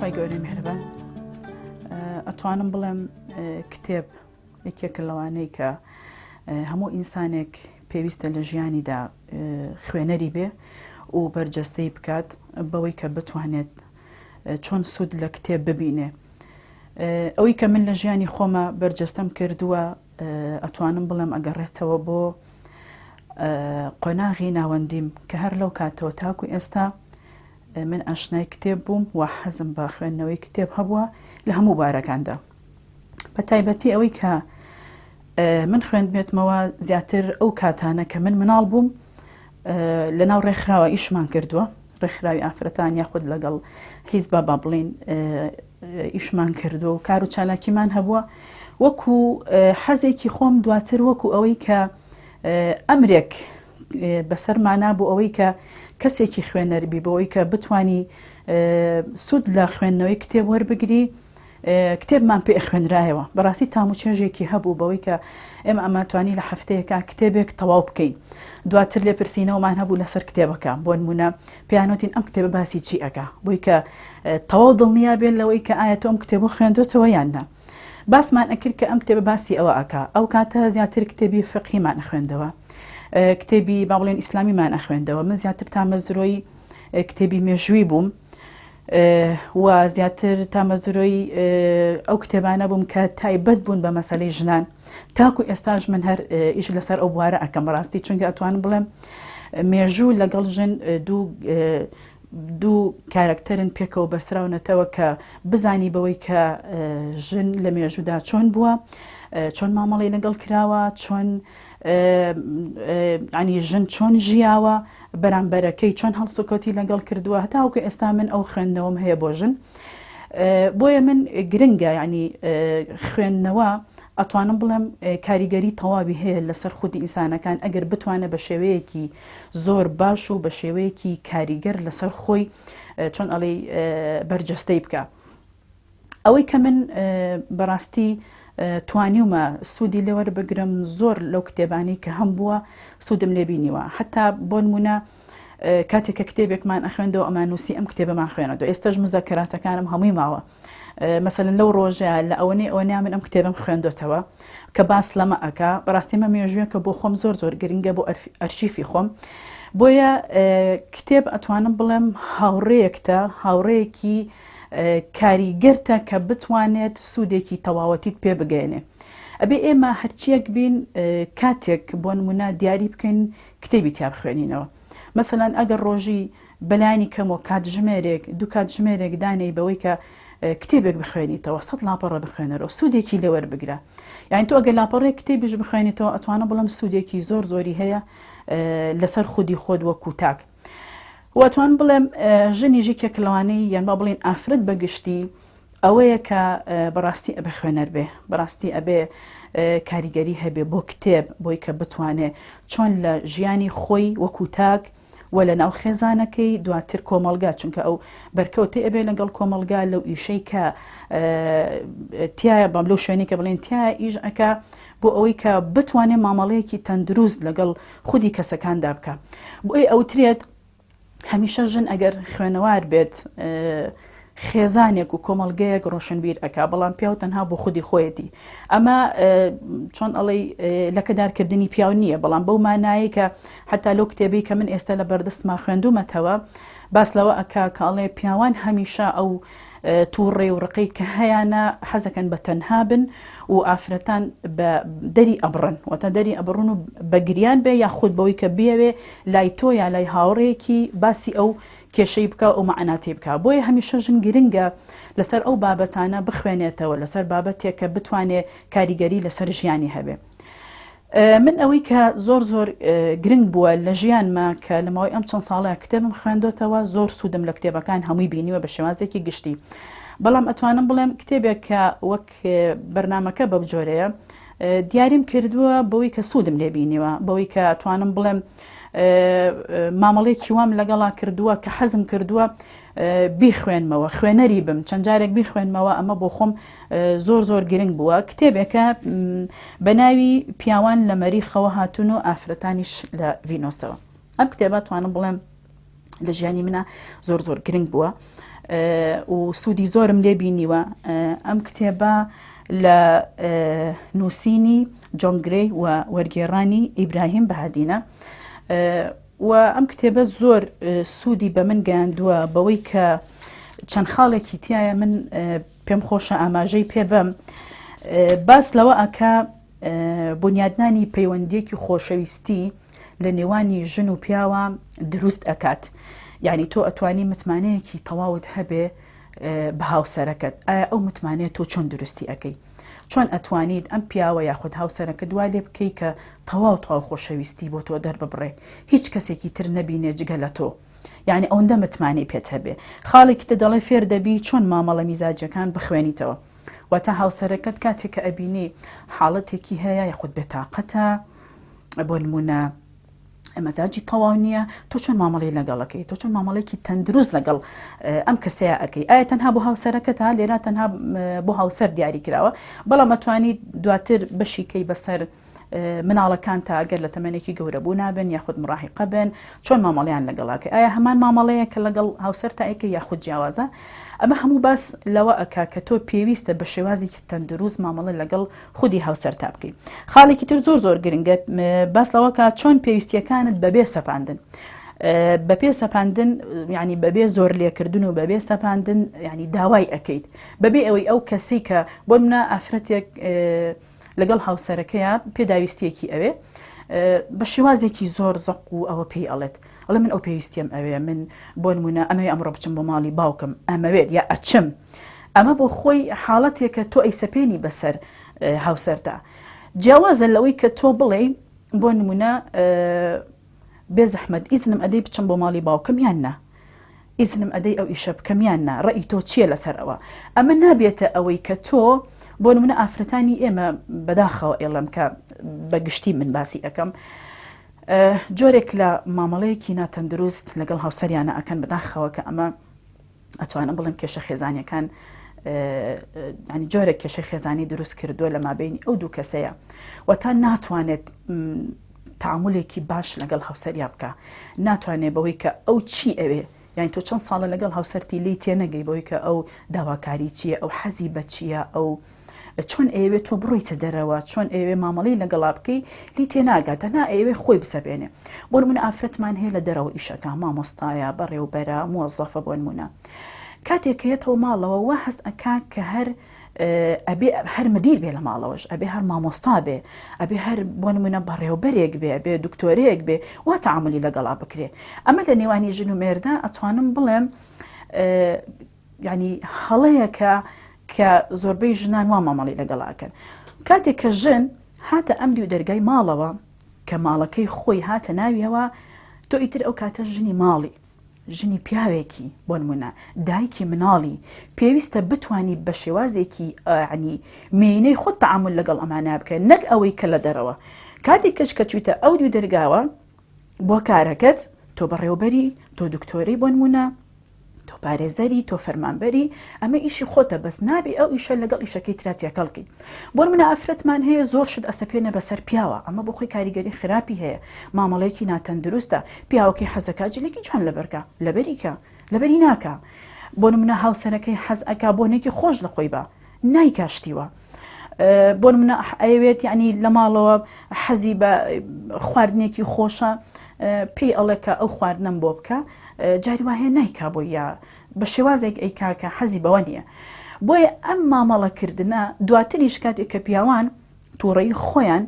خی گەورەی میهرەبان ئەتوانم بڵێم کتێب یەکێکە لەوانەی کە هەموو ئینسانێک پێویستە لە ژیانیدا خوێنەری بێ و بەرجەستەی بکات بەوەی کە بتوانێت چۆن سوود لە کتێب ببینێ. ئەوەی کە من لە ژیانی خۆمە بەرجەستەم کردووە ئەتوانم بڵێم ئەگەڕێتەوە بۆ قۆناغی ناوەندیم کە هەر لەو کاتەوە تاکو ئێستا من ئاشنای کتێب بووم و حەزم بە خوێندنەوەی کتێب هەبووە لە هەموو بارەکاندا. بە تایبەتی ئەوەی کە من خوێندبێتمەوە زیاتر ئەو کاتانە کە من مناڵ بووم لە ناو ڕێکخراوە ئیشمان کردووە، ڕێکخراوی ئافرەتان یاخود لەگەڵ حیزب با بڵین ئیشمان کردو و کار و چالاکیمان هەبووە وەکو حەزێکی خۆم دواتر وەکو ئەوەی کە ئەمرێک بەسەرمانا بوو ئەوەی کە کەسێکی خوێنەربی بەوەی کە بتانی سوود لە خوێندنەوەی کتێب وەربگری. کتێبمان پێ خوێنرایەوە بەڕاستی تاموچێژێکی هەبوو بەوەی کە ئێمە ئەماتوانی لە هەفتەیەکە کتێبێک تەواو بکەین، دواتر لێ پرسیینەوەمان هەبوو لەسەر کتێبەکە بۆ نمونە پێیانوتین ئەم کتێبە باسی چی ئەکا بۆی کە تەواو دڵنیا بێت لەوەی کە ئایا تۆ ئەم کتێبە خوێندۆتەوە یاننا. باسمان ئەکرد کە ئەم کتێبە باسی ئەوە ئەکا، ئەو کاتە زیاتر کتێبی فقهیمان خوێندەوە، کتێبی با بڵێن ئیسلامیمان ئەخوێندەوە. من زیاتر تامەزرۆی کتێبی مێژووی بووم و زیاتر تامەزرۆی ئەو کتێبانە بووم کە تایبەت بوون بە مەسەلەی ژنان. تاکو ئێستاش من هەر ئیش لەسەر ئەو بوارە ئەکەم ڕاستی، چونکە ئەتوانم بڵێم مێژوو لەگەڵ ژن دوو کارکتەرن پێکەوە بەسراونەتەوە کە بزانی بەوەی کە ژن لە مێژوودا چۆن بووە، چۆن مامەڵی لەگەڵ کراوە، چۆن ینی ژن چۆن ژیاوە، بەرامبەرەکەی چۆن هەڵسوکۆتی لەگەڵ کردووە. هەتاوکە ئێستا من ئەو خوێندنەوەم هەیە بۆ ژن. بۆیە من گرنگە ینی خوێندنەوە ئەتوانم بڵێم کاریگەری تەواوی هەیە لەسەر خودی ئینسانەکان ئەگەر بتوانە بە شێوەیەکی زۆر باش و بە شێوەیەکی کاریگەر لەسەر خۆی چۆن ئەڵێ بەرجەستەی بکە. ئەوەی کە من بەڕاستی توانیومە سوودی لێوە بگرم زۆر لەو کتێبانی کە هەم بووە سوودم لێبینیوە. حتا بۆ نمونە کاتێککە کتێبێکمان ئەخوێندەوە ئەمان نووسی ئەم کتێبەمان خوێنەوە، ئێستاش مزەکەراتەکانم هەمووی ماوە. مەسەلەن لەو ڕۆژەیە لە ئەوەنەی من ئەم کتێبم خوێندۆتەوە کە باس لەمە ئەکا. بەڕاستی مە مێژوویەکە بۆ خۆم زۆر گرنگە بۆ ئەرشیفی خۆم. بۆیە کتێب ئەتوانم بڵێم هاوڕێیەکتە، هاوڕەیەکی کاریگەرتە کە بتوانێت سوودێکی تەواوەتیت پێ بگەێنێ. ئەبێ ئێمە هەرچیەک بین کاتێک بۆ نمونە دیاری بکەین کتێبی تیا بخوێنینەوە. مەسەلەن ئەگەر ڕۆژی بەلانی کەمەوە کاتژمێرێک دوو کاتژمێرێک دانەی بەوەی کە کتێبێک بخوێنیتەوە 100 لاپەڕە بخوێنەرەوە سوودێکی لێوەربگرە. یعنی تۆ ئەگەر لاپەڕێک کتێبیش بخوێنیتەوە ئەتوانە بڵم سوودێکی زۆری هەیە لەسەر خودی خۆت وەکو تاک. واتوان بڵێم ژنیژی کێکلەوانەی یان با بڵێن ئافرەت بەگشتی ئەوەیە کە بەڕاستی ئەبێ خوێنەر بێ، بەڕاستی ئەبێ کاریگەری هەبێ بۆ کتێب بۆی کە بتوانێ چۆن لە ژیانی خۆی وەکو تاک و لە ناو خێزانەکەی دواتر کۆمەڵگا، چونکە ئەو بەرکەوتەی ئەبێ لەگەڵ کۆمەڵگا لەو ئیشەی کە تایە بام لەو شوێنی کە بڵێن تایە ئیش ئەکا بۆ ئەوەی کە بتوانێ مامەڵەیەکی تەندروست لەگەڵ خودی کەسەکاندا بکە. بۆی ئەوترێت هەمیشە ژن ئەگەر خوێنەوار بێت خێزانێک و کۆمەڵگەیەک ڕۆشنبیر ئەکا، بەڵام پیاو تەنها بۆ خودی خۆیەتی. ئەمە چۆن ئەڵێ لەکەدارکردنی پیاو نییە، بەڵام بەو مانایی کە حتا لەو کتێبی کە من ئێستا لە بەردەستما خوێندومەتەوە باس لەوە ئەکا کە ئەڵێ پیاوان هەمیشە ئەو تووڕێ و ڕقەی کە هەیەە حەزەکەن بە تەنها بن و ئافرەتان بە دەری ئەبڕن، واتە دەری ئەبڕون و بەگریان بێ یاخود بەوەی کە بێوێ لای تۆ یا لای هاوڕێکی باسی ئەو کێشەی بکە و معناتی بکە. بۆیە هەمیشە ژن گرنگە لەسەر ئەو بابەتانە بخوێنێتەوە، لەسەر بابەتێک کە بتوانێ کاریگەری لەسەر ژیانی هەبێ. من ئەوەی کە زۆر گرنگ بووە لە ژیانمە کە لەماوەی ئەم چەند ساڵەیە کتێبم خوێندۆتەوە زۆر سوودم لە کتێبەکان هەمووی بینیوە بە شێوازێکی گشتی. بەڵام ئەتوانم بڵێم کتێبێک کە وەک بەرنامەکە بەو جۆرەیە دیاریم کردووە بەوەی کە سوودم لێ بینیوە، بەوەی کە ئەتوانم بڵێم مامەڵەیەکی وام لەگەڵا کردووە کە حەزم کردووە بیخوێنمەوە، خوێنەری بم، چەند جارێک بیخوێنمەوە. ئەمە بۆ خۆم زۆر گرنگ بووە. کتێبێکە بە ناوی پیاوان لە مەریخەوە هاتوون و ئافرەتانیش لە ڤینۆسەوە. ئەم کتێبە توانم بڵێم لە ژیانی منە زۆر گرنگ بووە. و سوودی زۆرم لێ بینیوە. ئەم کتێبە لە نووسینی جۆن گرێی و وەرگێڕانی ئیبراهیم بەهادینە و ئەم کتێبە زۆر سوودی بە من گەیاندووە بەوەی کە چەند خاڵێکی تایە من پێم خۆشە ئاماژەی پێ بم باس لەوە ئەکا بنیادنانی پەیوەندیەکی خۆشەویستی لە نێوانی ژن و پیاوە دروست ئەکات. یعنی تۆ ئەتوانی متمانەیەکی تەواوت هەبێ بە هاوسەرەکەت، ئایا ئەو متمانەیە تۆ چۆن دروستی ئەەکەی؟ چۆن ئەتوانیت ئەم پیاوە یاخود هاوسەرەکە دوای لێ بکەی کە تەواو خۆشەویستی بۆ تۆ دەرببڕێ، هیچ کەسێکی تر نەبینێ جگە لە تۆ. یعنی ئەوەندە متمانەی پێت هەبێ. خاڵێکی تە دەڵێ فێر دەبی چۆن مامەڵە میزاجەکان بخوێنیتەوە. واتە هاوسەرەکەت کاتێک کە ئەبینی حاڵەتێکی هەیە یاخود بێتاقەتە، بۆ نمونە مەزاجی تەواو نییە، تۆ چۆن مامەڵی لەگەڵەکەی، تۆ چۆن مامەڵێکی تەندروست لەگەڵ ئەم کەسەیە ئەەکەی. ئایا تەنها بۆ هاوسەرەکەت تا لێرا تەنها بۆ هاوسەر دیاری کراوە، بەڵام ئەتوانیت دواتر بەشیکەی بەسەر مناڵەکان تا ئەگەر لە تەمەنێکی گەورە بوو نابن یاخود مڕاحقە بن، چۆن مامەڵیان لەگەڵاکە. ئایا هەمان مامەڵەیە کە لەگەڵ هاوسەر تا ئەیکە یاخود جیاوازە؟ ئەمە هەموو باس لەوە ئەکا کە تۆ پێویستە بە شێوازێکی تەندروست مامەڵە لەگەڵ خودی هاوسەر تا بکەیت. خاڵێکی تر زۆر گرنگە باس لەوەکە چۆن پێویستیەکانت بەبێ سەپاندن. بەپێ سەپاندن ینی بەبێ زۆر لێکردن و بەبێ سەپاندن ینی داوای ئەەکەیت بەبێ ئەوەی ئەو کەسی کە بۆ منە ئافرەتێک لەگەڵ هاوسەرەکەیە پێداویستیەکی ئەوێ بە شێوازێکی زۆر زەق و ئەوە پێی ئەڵێت ئەڵێ من ئەو پێویستیم ئەوێ، من بۆ نمونە ئەمەوێ ئەمڕۆ بچم بۆ ماڵی باوکم، ئەمەوێت یا ئەچم. ئەمە بۆ خۆی حاڵەتێکە تۆ ئەی سەپێنی بەسەر هاوسەردا. جیاوازە لەوەی کە تۆ بڵێ بۆ نمونە بێ زەحمەت ئیزنم ئەدەی بچم بۆ ماڵی باوکم یان نا، ئیزنم ئەدەی ئەو ئیشە بکەم یان نا، ڕەئی تۆ چییە لەسەر ئەوە؟ ئەمە نابێتە ئەوەی کە تۆ بۆ نمونە ئافرەتانی ئێمە بەداخەوە ئێڵم کە بەگشتی من باسی ئەەکەم جۆرێک لە مامەڵەیەکی ناتەندروست لەگەڵ هاوسەریانە ئەکەن بەداخەوە کە ئەمە ئەتوانم بڵم کێشە خێزانیەکان ینی جۆرێک کێشەی خێزانی دروست کردووە لە مابینی ئەو دوو کەسەیە و تا ناتوانێت تعاملێکی باش لەگەڵ هاوسەریا بکە، ناتوانێت بەوەی کە ئەو چی ئەوێ، یعنی تۆ چەند ساڵە لەگەڵ هاوسەرتی لی تێنەگەی بەوەی کە ئەو داواکاری چییە، ئەو حەزی بە چییە، ئەو چۆن ئێوێ تۆ بڕۆیتە دەرەوە، چۆن ئێوێ مامەڵی لەگەڵا بکەی لی تێناگاتە، نا ئێوێ خۆی بسەبێنێ. بۆ نمونە ئافرەتمان هەیە لە دەرەوە ئیشەکە، مامۆستایە، بەڕێوبەرە، موەزەفە بۆ نمونە. کاتێک کەیەتەوە ماڵەوە وا هەست ئەکا کە ئەبێ هەر مدیر بێ لە ماڵەوەش، ئەبێ هەر مامۆستا بێ، ئەبێ هەر بۆ نمونە بەڕێوبەرێک بێ، ئەبێ دکتۆرەیەک بێ، وا تەعاملی لەگەڵا بکرێ. ئەمە لە نێوانی ژن و مێردە ئەتوانم بڵێم ینی هەڵەیەکە کە زۆربەی ژنان وا مامەڵی لەگەڵاکەن. کاتێک کە ژن هاتە ئەم دیو دەرگای ماڵەوە کە ماڵەکەی خۆی هاتە ناویەوە، تۆ ئیتر ئەو کاتە ژنی ماڵی، ژنی پیاوێکی بۆ نمونە دایکی مناڵی پێویستە بتوانی بە شێوازێکی عنی مێنەی خۆت تەعامل لەگەڵ ئەمانە بکە، نەک ئەوەی کە لە دەرەوە. کاتێک کەش کە چویتە ئەو دیو دەرگاوە بۆ کارەکەت، تۆ بەڕێوبەری، تۆ دکتۆری بۆ نمونە، تۆ پارێزەری، تۆ فەرمانبەری، ئەمە ئیشی خۆتە، بەس نابێ ئەو ئیشە لەگەڵ ئیشەکەی تراتیەکەڵکی. بۆ منە ئافرەتمان هەیە زۆر شت ئەسەپێنە بەسەر پیاوە، ئەمە بۆ خۆی کاریگەری خراپی هەیە، مامەڵەیەکی ناتەندروستە، پیاوەکەی حەزەکە جلێکی جوان لەبەرکە، لەبەریکە، لەبەری ناکە. بۆ منە هاوسەرەکەی حەز ئەکا بۆنێکی خۆش لە خۆی بە نایکاشتیوە. بۆ منە ئەوێت یعنی لە ماڵەوە حەزی بە خواردنێکی خۆشە، پێی ئەڵێکە ئەو خواردنەم بۆ بکە، جاری وایە نایکا بۆ یا بە شێوازێک ئەیکاکە حەزی بەوە نییە. بۆیە ئەم مامەڵەکردنە دواتریش کاتێک کە پیاوان تووڕەی خۆیان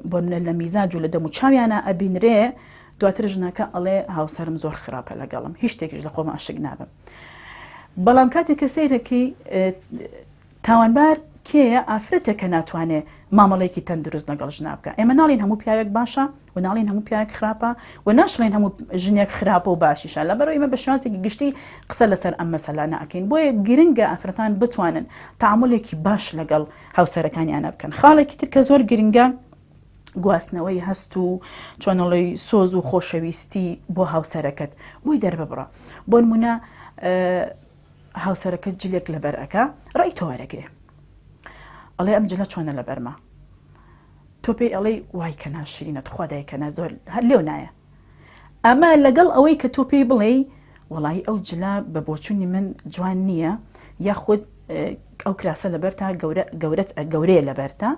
بۆ لە میزاج و لە دەم و چاویانە ئەبینرێ، دواتر ژنەکە ئەڵێ هاوسەرم زۆر خراپە لەگەڵم، هیچ شتێکیش لە خۆمە عاشق نابم. بەڵام کاتێک کە سەیرەکەی تاوانبار کێیە ئافرەتێکە ناتوانێت مامەڵەیەکی تەندروست لەگەڵ ژنا بکە. ئێمە ناڵین هەموو پیاوێک باشە و ناڵین هەموو پیاوێک خراپە و ناشڵین هەموو ژنێک خراپە و باشیشە، لەبەرەوەی ئێمە بە شێوازێکی گشتی قسە لەسەر ئەم مەسەلانە ئەکەین. بۆیە گرنگە ئافرەتان بتوانن تەعاملێکی باش لەگەڵ هاوسەرەکانیانە بکەن. خاڵێکی تر کە زۆر گرنگە گواستنەوەی هەست و چۆنەڵی سۆز و خۆشەویستی بۆ هاوسەرەکەت بۆی دەرببڕە. بۆ نمونە هاوسەرەکەت جلێک لەبەر ئەکا، ڕێی تۆ وەرەگرێ، ئەڵێ ئەم جلە چۆنە لە بەرمە، تۆ پێی ئەڵێ وای کە ناشرینە، خوا دایکەنە زۆر هەر لێو نایە. ئەمە لەگەڵ ئەوەی کە تۆ پێی بڵێ وڵی ئەو جلا بە بۆچوونی من جوان نییە یاخود ئەو کراسە لەبەرتا گەورەیە لەبەرتا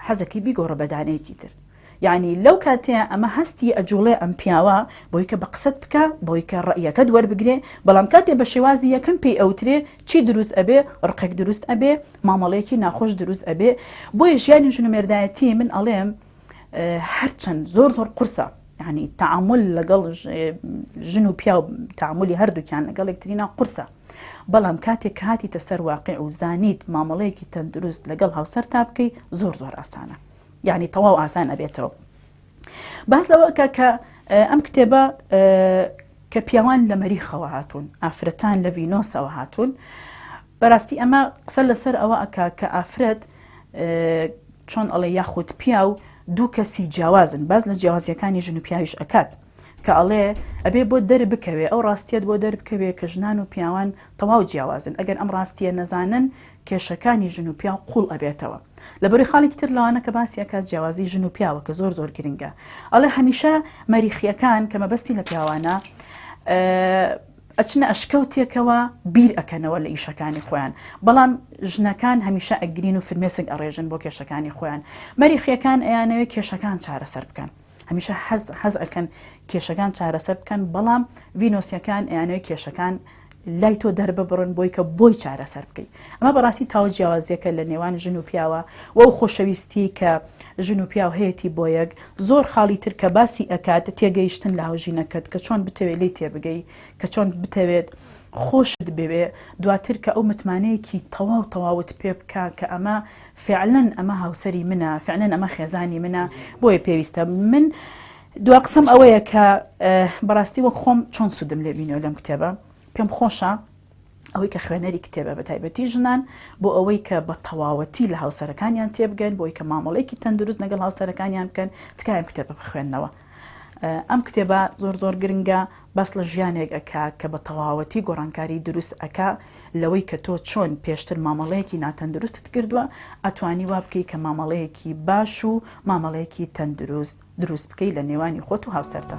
حەزەکەی بیگۆڕە بەدانەیەکی تر. یعنی لەو کاتەیە ئەمە هەستی ئەجوڵێ ئەم پیاوە بۆی کە بە قسەت بکە بۆی کە ڕەیەکەت وەربگرێ، بەڵام کاتێ بە شێوازی یەکەم پێی ئەوترێ چی دروست ئەبێ، ڕقێک دروست ئەبێ، مامەڵەیەکی ناخۆش دروست ئەبێ. بۆیە ژیانی ژنومێردایەتی من ئەڵێم هەرچەند زۆر قورسە، یعنی تعامل لەگەڵ ژن و پیا و تعاملی هەردووکیان لەگەڵ یەکترینا قورسە، بەڵام کاتێک هاتیتە سەر واقع و زانیت مامەڵەیەکی تەندروست لەگەڵ هاوسەر تا بکەی زۆر ئاسانە، یعنی تەواو ئاسان ئەبێتەوە. باس لەوەکە کە ئەم کتێبە کە پیاوان لە مەریخەوە هاتوون، ئافرەتان لە ڤینۆسەوە هاتوون، بەڕاستی ئەمە قسە لەسەر ئەوە ئەکا کە ئافرەت چۆن ئەڵێ یاخود پیا و دوو کەسی جیاوازن، باز لە جیاوازیەکانی ژن و پیاویش ئەکات کە ئەڵێ ئەبێ بۆ دەربکەوێ، ئەو ڕاستیت بۆ دەربکەوێ کە ژنان و پیاوان تەواو جیاوازن. ئەگەر ئەم ڕاستیە نەزانن کێشەکانی ژن و پیا قوڵ ئەبێتەوە. لەبەری خاڵێکی تر لەوانە کە باسی ئەکات جیاوازی ژن و پیاوە کە زۆر گرنگە، ئەڵێ هەمیشە مەریخیەکان کە مەبەستی لە پیاوانە ئەچنە ئەشکەوتێکەوە بیر ئەکەنەوە لە ئیشەکانی خۆیان، بەڵام ژنەکان هەمیشە ئەگرین و فرمێسک ئەڕێژن بۆ کێشەکانی خۆیان. مەریخیەکان ئەیانەوێت کێشەکان چارەسەر بکەن، هەمیشە حەز ئەکەن کێشەکان چارەسەر بکەن، بەڵام ڤینۆسیەکان ئەیانەوێت کێشەکان لای تۆ دەرببڕن بۆی کە بۆی چارەسەر بکەیت. ئەمە بەڕاستی تاوە جیاوازیەکە لە نێوان ژن و پیاوە و ئەو خۆشەویستی کە ژن و پیاو هەیەی بۆ یەک زۆر خاڵی تر کە باسی ئەکات تێگەیشتن لە هاوژینەکەت کە چۆن بتەوێت لی تێبگەی، کە چۆن بتەوێت خۆشت ببێ، دواتر کە ئەو متمانەیەکی تەواوت پێ بکە کە ئەمە فعلەن ئەمە هاوسەری منە، فعلەن ئەمە خێزانی منە، بۆیە پێویستە. من دوا قسەم ئەوەیە کە بەڕاستی وەک خۆم چۆن سوودم لێ بینەوە لەم کتێبە، پێم خۆشە ئەوەی کە خوێنەری کتێبە بە تایبەتی ژنان بۆ ئەوەی کە بە تەواوەتی لە هاوسەرەکانیان تێبگەن، بۆی کە مامەڵەیەکی تەندروست لەگەڵ هاوسەرەکانیان بکەن، تکایە کتێبە بخوێننەوە. ئەم کتێبە زۆر گرنگە، بەس لە ژیانێک ئەکا کە بە تەواوەتی گۆڕانکاری دروست ئەکا لەوەی کە تۆ چۆن پێشتر مامەڵەیەکی ناتەندروستت کردووە ئەتوانی وا بکەی کە مامەڵەیەکی باش و مامەڵەیەکی تەندروست دروست بکەی لە نێوانی خۆت و هاوسەرتە.